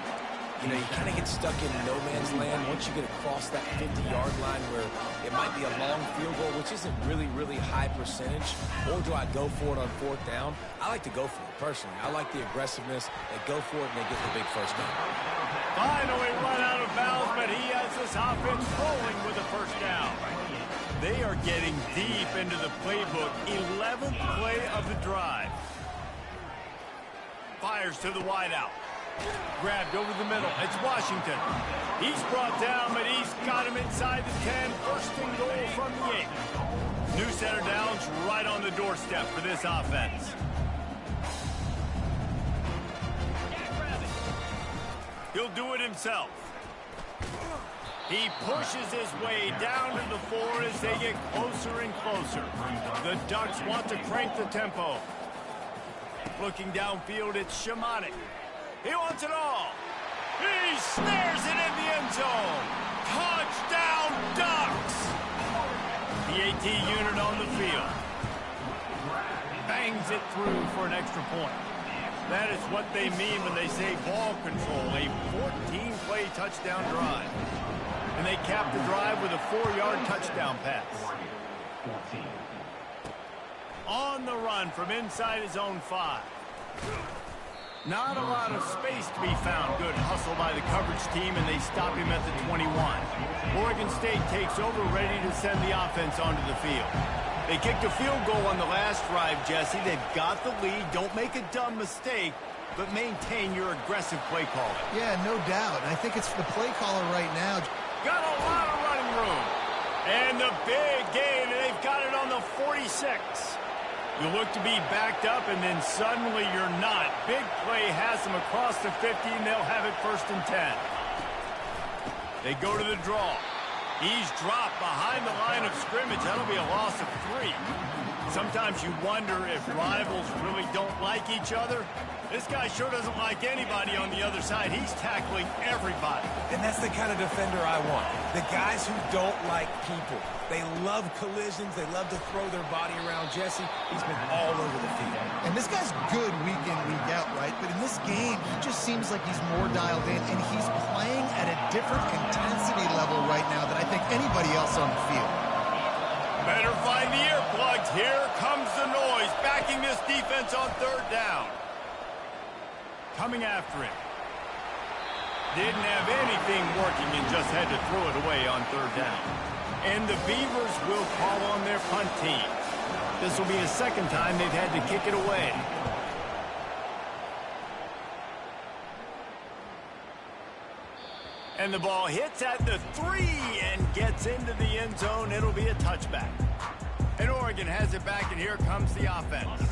Speaker 4: You know, you kind of get stuck in no man's land once you get across that 50-yard line where it might be a long field goal, which isn't really high percentage. Or do I go for it on fourth down? I like to go for it, personally. I like the aggressiveness. They go for it, and they get the big first down.
Speaker 2: Finally run out of bounds, but he has this offense rolling with a first down. They are getting deep into the playbook. 11th play of the drive. Fires to the wideout. Grabbed over the middle. It's Washington. He's brought down, but he's got him inside the 10. First and goal from the 8. New center downs right on the doorstep for this offense. He'll do it himself. He pushes his way down to the 4 as they get closer and closer. The Ducks want to crank the tempo. Looking downfield, it's Shimonic. He wants it all. He snares it in the end zone. Touchdown, Ducks! The AT unit on the field. Bangs it through for an extra point. That is what they mean when they say ball control, a 14-play touchdown drive. And they cap the drive with a 4-yard touchdown pass. On the run from inside his own 5. Not a lot of space to be found. Good hustle by the coverage team, and they stop him at the 21. Oregon State takes over, ready to send the offense onto the field. They kicked a field goal on the last drive, Jesse. They've got the lead. Don't make a dumb mistake, but maintain your aggressive play calling.
Speaker 3: Yeah, no doubt. I think it's the play caller right now.
Speaker 2: Got a lot of running room. And the big gain, and they've got it on the 46. You look to be backed up, and then suddenly you're not. Big play has them across the 50, and they'll have it 1st and 10. They go to the draw. He's dropped behind the line of scrimmage. That'll be a loss of 3. Sometimes you wonder if rivals really don't like each other. This guy sure doesn't like anybody on the other side. He's tackling everybody.
Speaker 4: And that's the kind of defender I want. The guys who don't like people. They love collisions. They love to throw their body around. Jesse, he's been all over the field.
Speaker 3: And this guy's good week in, week out, right? But in this game, he just seems like he's more dialed in, and he's playing at a different intensity level right now than I think anybody else on the field.
Speaker 2: Better find the earplugs. Here comes the noise, backing this defense on 3rd down. Coming after him. Didn't have anything working and just had to throw it away on 3rd down. And the Beavers will call on their punt team. This will be the 2nd time they've had to kick it away. And the ball hits at the 3 and gets into the end zone. It'll be a touchback. And Oregon has it back, and here comes the offense.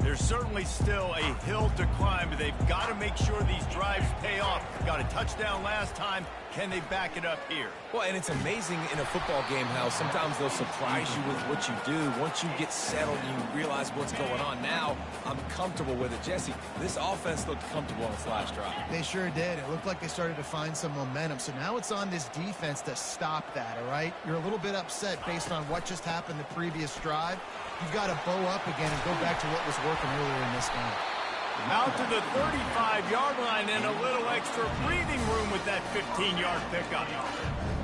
Speaker 2: There's certainly still a hill to climb, but they've got to make sure these drives pay off. Got a touchdown last time. Can they back it up here?
Speaker 4: Well, and it's amazing in a football game how sometimes they'll surprise you with what you do. Once you get settled, you realize what's going on. Now, I'm comfortable with it. Jesse, this offense looked comfortable on its last drive.
Speaker 3: They sure did. It looked like they started to find some momentum. So now it's on this defense to stop that, all right? You're a little bit upset based on what just happened the previous drive. You've got to bow up again and go back to what was working earlier in this game.
Speaker 2: Out to the 35-yard line and a little extra breathing room with that 15-yard pickup.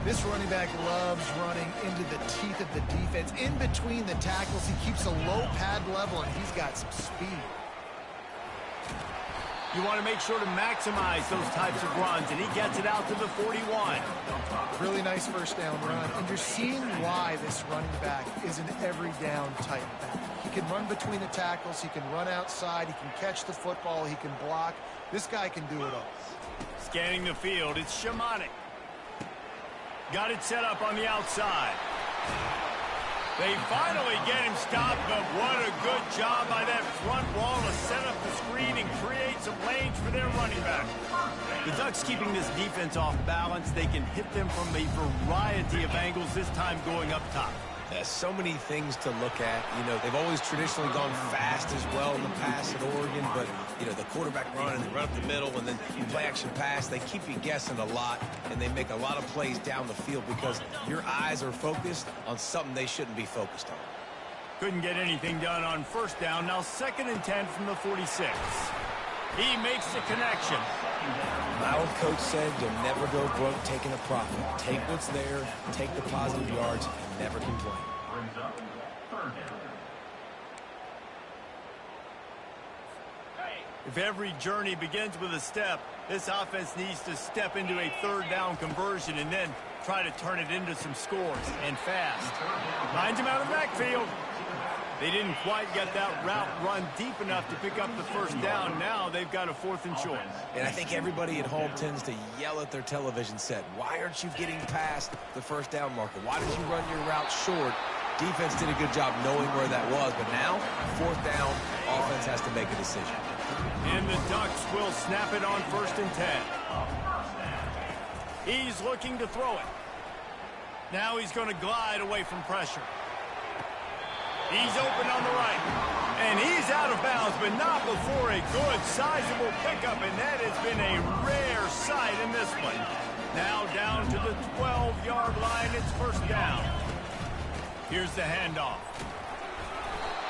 Speaker 3: This running back loves running into the teeth of the defense. In between the tackles, he keeps a low pad level, and he's got some speed.
Speaker 2: You want to make sure to maximize those types of runs, and he gets it out to the 41.
Speaker 3: Really nice 1st down run, and you're seeing why this running back is an every down type back. He can run between the tackles, he can run outside, he can catch the football, he can block. This guy can do it all.
Speaker 2: Scanning the field, it's Shimonic. Got it set up on the outside. They finally get him stopped, but what a good job by that front wall to set up the screen and create some lanes for their running back. The Ducks keeping this defense off balance. They can hit them from a variety of angles, this time going up top.
Speaker 4: So many things to look at. You know, they've always traditionally gone fast as well in the past at Oregon, but, you know, the quarterback run and they run up the middle and then you play action pass. They keep you guessing a lot, and they make a lot of plays down the field because your eyes are focused on something they shouldn't be focused on.
Speaker 2: Couldn't get anything done on 1st down. Now 2nd and 10 from the 46. He makes the connection.
Speaker 4: My old coach said you'll never go broke taking a profit. Take what's there, take the positive yards, and never complain.
Speaker 2: If every journey begins with a step, this offense needs to step into a 3rd down conversion and then try to turn it into some scores, and fast. Finds him out of the backfield. They didn't quite get that route run deep enough to pick up the first down. Now they've got a 4th and short.
Speaker 4: And I think everybody at home tends to yell at their television set, why aren't you getting past the first down marker? Why did you run your route short? Defense did a good job knowing where that was, but now, 4th down, offense has to make a decision.
Speaker 2: And the Ducks will snap it on 1st and 10. He's looking to throw it. Now he's going to glide away from pressure. He's open on the right. And he's out of bounds, but not before a good, sizable pickup, and that has been a rare sight in this one. Now down to the 12-yard line, it's 1st down. Here's the handoff.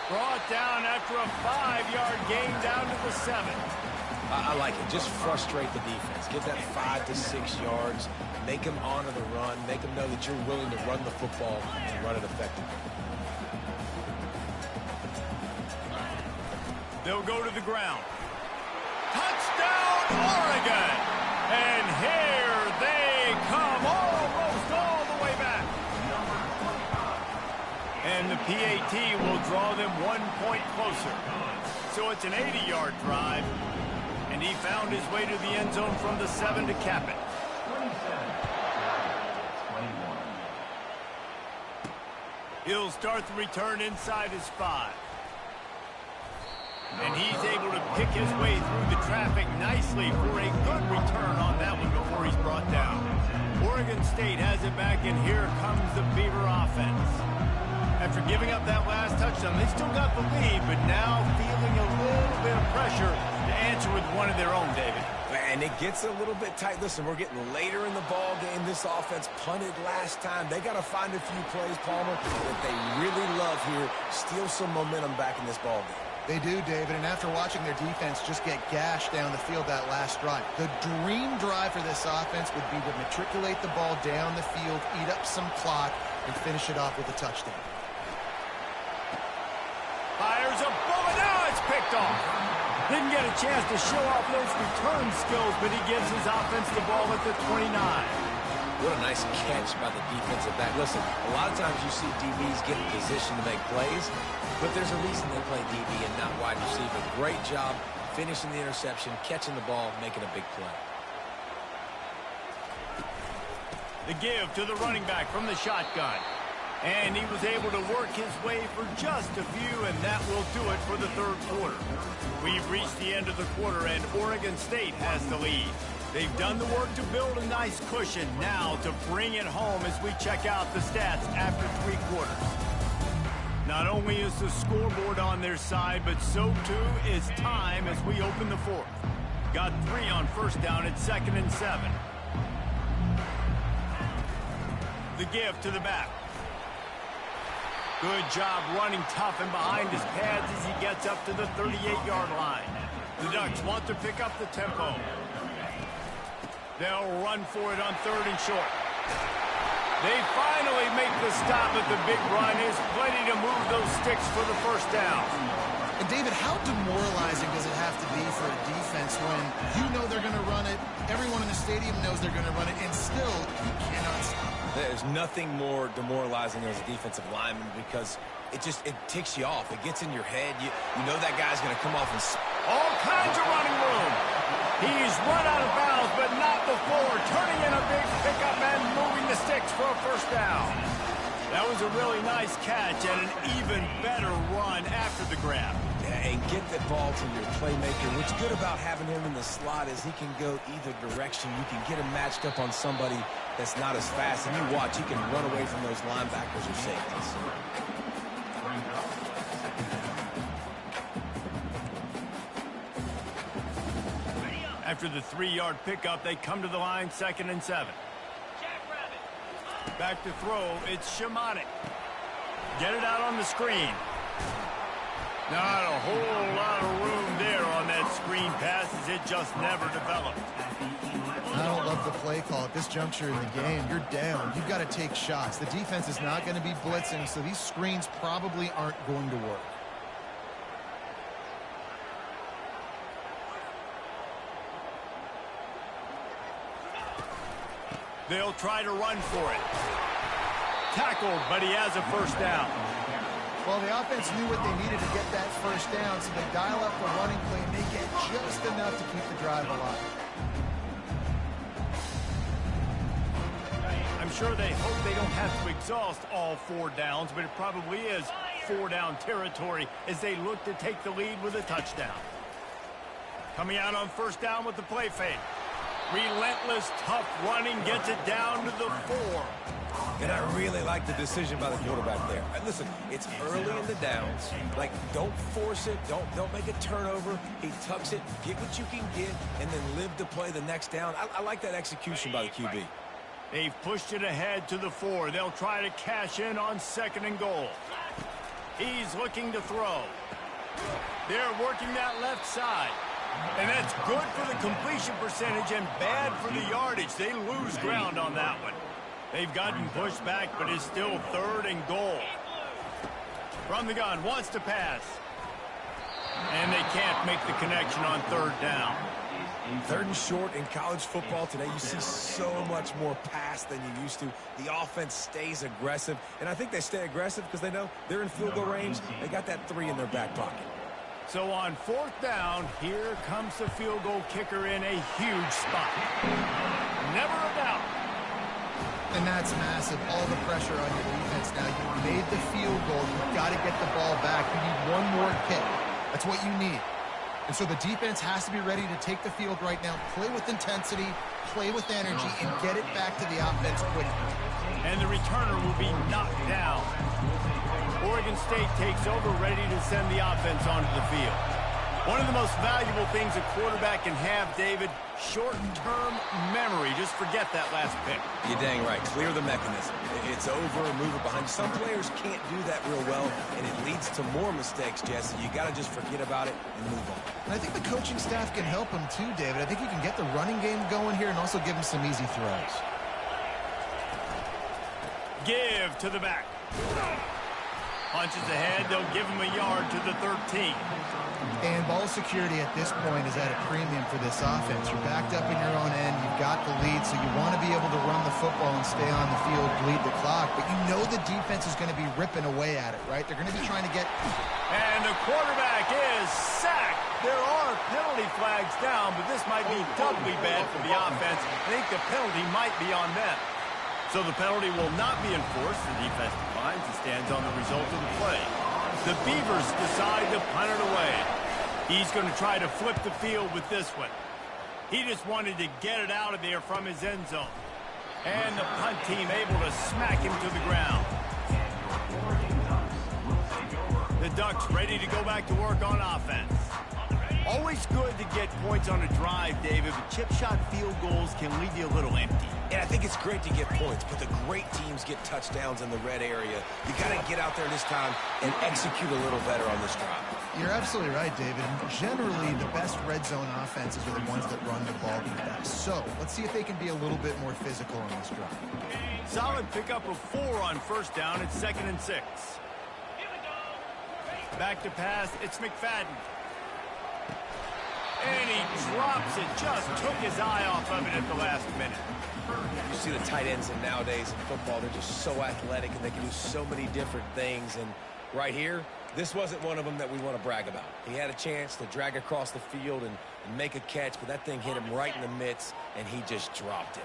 Speaker 2: Brought down after a 5-yard gain down to the 7.
Speaker 4: I like it. Just frustrate the defense. Give that 5 to 6 yards. Make them honor the run. Make them know that you're willing to run the football and run it effectively.
Speaker 2: They'll go to the ground. Touchdown, Oregon! And here they come, almost all the way back. And the PAT will draw them 1 point closer. So it's an 80-yard drive. And he found his way to the end zone from the 7 to cap it.
Speaker 5: 21.
Speaker 2: He'll start the return inside his 5. And he's able to pick his way through the traffic nicely for a good return on that one before he's brought down. Oregon State has it back, and here comes the Beaver offense. After giving up that last touchdown, they still got the lead, but now feeling a little bit of pressure to answer with one of their own, David.
Speaker 4: And it gets a little bit tight. Listen, we're getting later in the ball game. This offense punted last time. They got to find a few plays, Palmer, that they really love here. Steal some momentum back in this ball game.
Speaker 3: They do, David, and after watching their defense just get gashed down the field that last drive, the dream drive for this offense would be to matriculate the ball down the field, eat up some clock, and finish it off with a touchdown.
Speaker 2: Fires a bullet. Now it's picked off. Didn't get a chance to show off those return skills, but he gives his offense the ball at the 29.
Speaker 4: What a nice catch by the defensive back. Listen, a lot of times you see DBs get in position to make plays, but there's a reason they play DB and not wide receiver. Great job finishing the interception, catching the ball, making a big play.
Speaker 2: The give to the running back from the shotgun. And he was able to work his way for just a few, and that will do it for the 3rd quarter. We've reached the end of the quarter, and Oregon State has the lead. They've done the work to build a nice cushion. Now to bring it home as we check out the stats after 3 quarters. Not only is the scoreboard on their side, but so too is time as we open the 4th. Got 3 on 1st down at 2nd and 7. The give to the back. Good job running tough and behind his pads as he gets up to the 38-yard line. The Ducks want to pick up the tempo. They'll run for it on 3rd and short. They finally make the stop at the big run. Is plenty to move those sticks for the 1st down.
Speaker 3: And David, how demoralizing does it have to be for a defense when you know they're going to run it, everyone in the stadium knows they're going to run it, and still you cannot stop?
Speaker 4: There's nothing more demoralizing as a defensive lineman because it ticks you off. It gets in your head. You know that guy's going to come off and...
Speaker 2: All kinds of running room. He's run out of bounds, but not before turning in a big pickup and moving the sticks for a 1st down. That was a really nice catch and an even better run after the grab.
Speaker 4: Yeah, and get the ball to your playmaker. What's good about having him in the slot is he can go either direction. You can get him matched up on somebody that's not as fast. And you watch, he can run away from those linebackers or safeties.
Speaker 2: After the 3-yard pickup, they come to the line, 2nd and 7. Back to throw, it's Shimonik. Get it out on the screen. Not a whole lot of room there on that screen pass as it just never developed.
Speaker 3: I don't love the play call at this juncture in the game. You're down. You've got to take shots. The defense is not going to be blitzing, so these screens probably aren't going to work.
Speaker 2: They'll try to run for it. Tackled, but he has a 1st down.
Speaker 3: Well, the offense knew what they needed to get that first down, so they dial up the running play, and they get just enough to keep the drive alive.
Speaker 2: I'm sure they hope they don't have to exhaust all 4 downs, but it probably is 4-down territory as they look to take the lead with a touchdown. Coming out on first down with the play fake. Relentless, tough running, gets it down to the 4.
Speaker 4: And I really like the decision by the quarterback there. And listen, it's early in the downs. Like, don't force it. Don't make a turnover. He tucks it, get what you can get, and then live to play the next down. I like that execution by the QB.
Speaker 2: They've pushed it ahead to the 4. They'll try to cash in on 2nd and goal. He's looking to throw. They're working that left side. And that's good for the completion percentage and bad for the yardage. They lose ground on that one. They've gotten pushed back, but it's still 3rd and goal. From the gun, wants to pass. And they can't make the connection on 3rd down.
Speaker 4: 3rd and short in college football today. You see so much more pass than you used to. The offense stays aggressive, and I think they stay aggressive because they know they're in field goal range. They got that 3 in their back pocket.
Speaker 2: So on 4th down, here comes the field goal kicker in a huge spot. Never a doubt.
Speaker 3: And that's massive. All the pressure on your defense now. You made the field goal. You've got to get the ball back. You need one more kick. That's what you need. And so the defense has to be ready to take the field right now, play with intensity, play with energy, and get it back to the offense quickly.
Speaker 2: And the returner will be knocked down. Oregon State takes over, ready to send the offense onto the field. One of the most valuable things a quarterback can have, David, short-term memory. Just forget that last pick.
Speaker 4: You're dang right. Clear the mechanism. It's over and move it behind. Some players can't do that real well, and it leads to more mistakes, Jesse. You got to just forget about it and move on.
Speaker 3: And I think the coaching staff can help him too, David. I think you can get the running game going here and also give him some easy throws.
Speaker 2: Give to the back. Punches ahead. They'll give him a yard to the 13.
Speaker 3: And ball security at this point is at a premium for this offense. You're backed up in your own end. You've got the lead, so you want to be able to run the football and stay on the field, bleed the clock. But you know the defense is going to be ripping away at it, right? They're going to be trying to get...
Speaker 2: And the quarterback is sacked. There are penalty flags down, but this might be doubly bad for the offense. I think the penalty might be on them. So the penalty will not be enforced. The defense declines and stands on the result of the play. The Beavers decide to punt it away. He's going to try to flip the field with this one. He just wanted to get it out of there from his end zone. And the punt team able to smack him to the ground. The Ducks ready to go back to work on offense. Always good to get points on a drive, David, but chip shot field goals can leave you a little empty.
Speaker 4: And I think it's great to get points, but the great teams get touchdowns in the red area. You got to get out there this time and execute a little better on this drive.
Speaker 3: You're absolutely right, David. Generally, the best red zone offenses are the ones that run the ball the best. So let's see if they can be a little bit more physical on this drive.
Speaker 2: Solid pickup of 4 on first down. It's 2nd and 6. Back to pass. It's McFadden. And he drops it. Just took his eye off of it at the last minute.
Speaker 4: You see the tight ends in nowadays in football, they're just so athletic and they can do so many different things. And right here, this wasn't one of them that we want to brag about. He had a chance to drag across the field and make a catch, but that thing hit him right in the midst, and he just dropped it.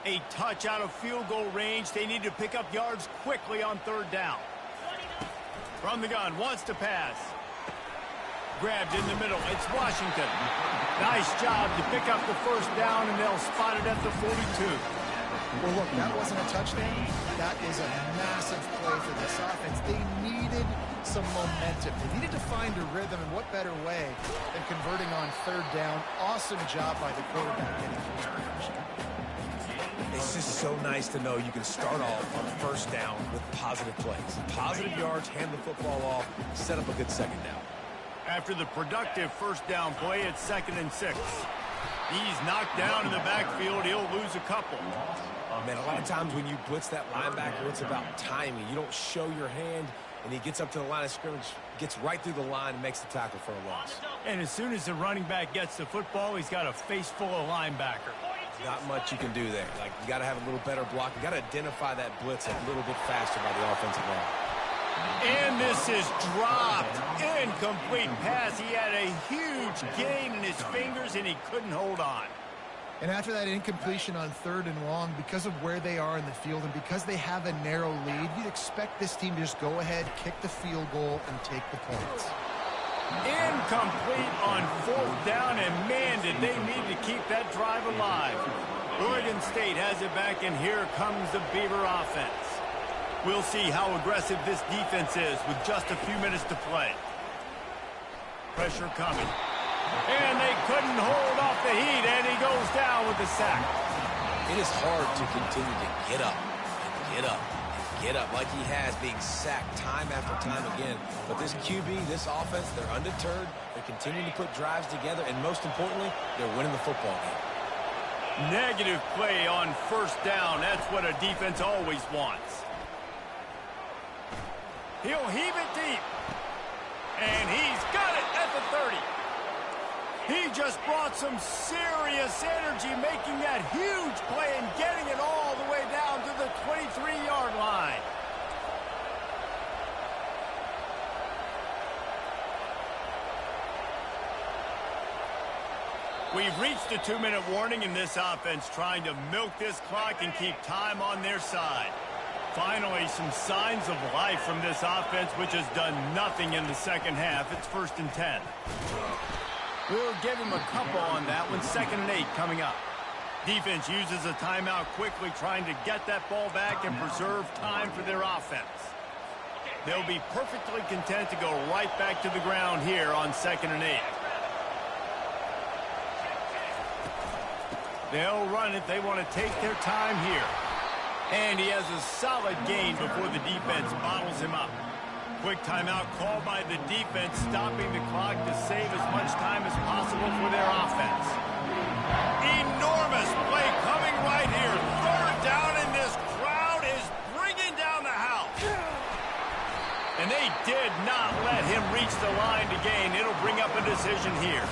Speaker 2: A touch out of field goal range. They need to pick up yards quickly on 3rd down. From the gun, wants to pass. Grabbed in the middle. It's Washington. Nice job to pick up the first down, and they'll spot it at the 42.
Speaker 3: Well, look, that wasn't a touchdown. That is a massive play for this offense. They needed some momentum. They needed to find a rhythm, and what better way than converting on 3rd down. Awesome job by the quarterback getting first position.
Speaker 4: It's just so nice to know you can start off on 1st down with positive plays. Positive yards, hand the football off, set up a good 2nd down.
Speaker 2: After the productive first down play, it's 2nd and 6. He's knocked down in the backfield. He'll lose a couple.
Speaker 4: Man, a lot of times when you blitz that linebacker, it's about timing. You don't show your hand, and he gets up to the line of scrimmage, gets right through the line, and makes the tackle for a loss.
Speaker 2: And as soon as the running back gets the football, he's got a face full of linebacker.
Speaker 4: Not much you can do there. Like, you got to have a little better block. You got to identify that blitz a little bit faster by the offensive line.
Speaker 2: And this is dropped. Incomplete pass. He had a huge gain in his fingers, and he couldn't hold on.
Speaker 3: And after that incompletion on 3rd and long, because of where they are in the field and because they have a narrow lead, you'd expect this team to just go ahead, kick the field goal, and take the points.
Speaker 2: Incomplete on 4th down, and man, did they need to keep that drive alive. Oregon State has it back, and here comes the Beaver offense. We'll see how aggressive this defense is with just a few minutes to play. Pressure coming. And they couldn't hold off the heat, and he goes down with the sack.
Speaker 4: It is hard to continue to get up and get up and get up like he has, being sacked time after time again. But this QB, this offense, they're undeterred. They're continuing to put drives together, and most importantly, they're winning the football game.
Speaker 2: Negative play on 1st down. That's what a defense always wants. He'll heave it deep. And he's got it at the 30. He just brought some serious energy, making that huge play and getting it all the way down to the 23-yard line. We've reached a 2-minute warning in this offense, trying to milk this clock and keep time on their side. Finally, some signs of life from this offense, which has done nothing in the second half. It's 1st and 10. We'll give him a couple on that one. 2nd and 8 coming up. Defense uses a timeout quickly, trying to get that ball back and preserve time for their offense. They'll be perfectly content to go right back to the ground here on 2nd and 8. They'll run it. They want to take their time here. And he has a solid gain before the defense bottles him up. Quick timeout called by the defense, stopping the clock to save as much time as possible for their offense. Enormous play coming right here. 3rd down, and this crowd is bringing down the house. And they did not let him reach the line to gain. It'll bring up a decision here.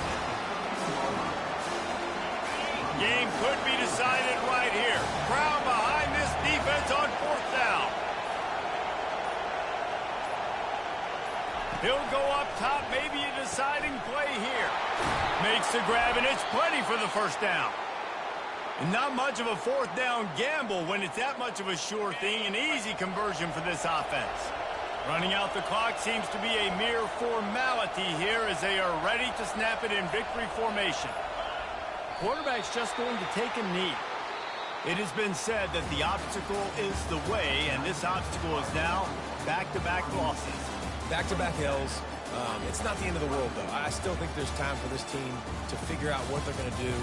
Speaker 2: Game could be decided right here. Crowd behind this defense on 4th down. He'll go up top, maybe a deciding play here. Makes the grab, and it's plenty for the 1st down. And not much of a 4th down gamble when it's that much of a sure thing. An easy conversion for this offense. Running out the clock seems to be a mere formality here as they are ready to snap it in victory formation. Quarterback's just going to take a knee. It has been said that the obstacle is the way, and this obstacle is now back-to-back losses.
Speaker 4: Back-to-back L's. It's not the end of the world, though. I still think there's time for this team to figure out what they're going to do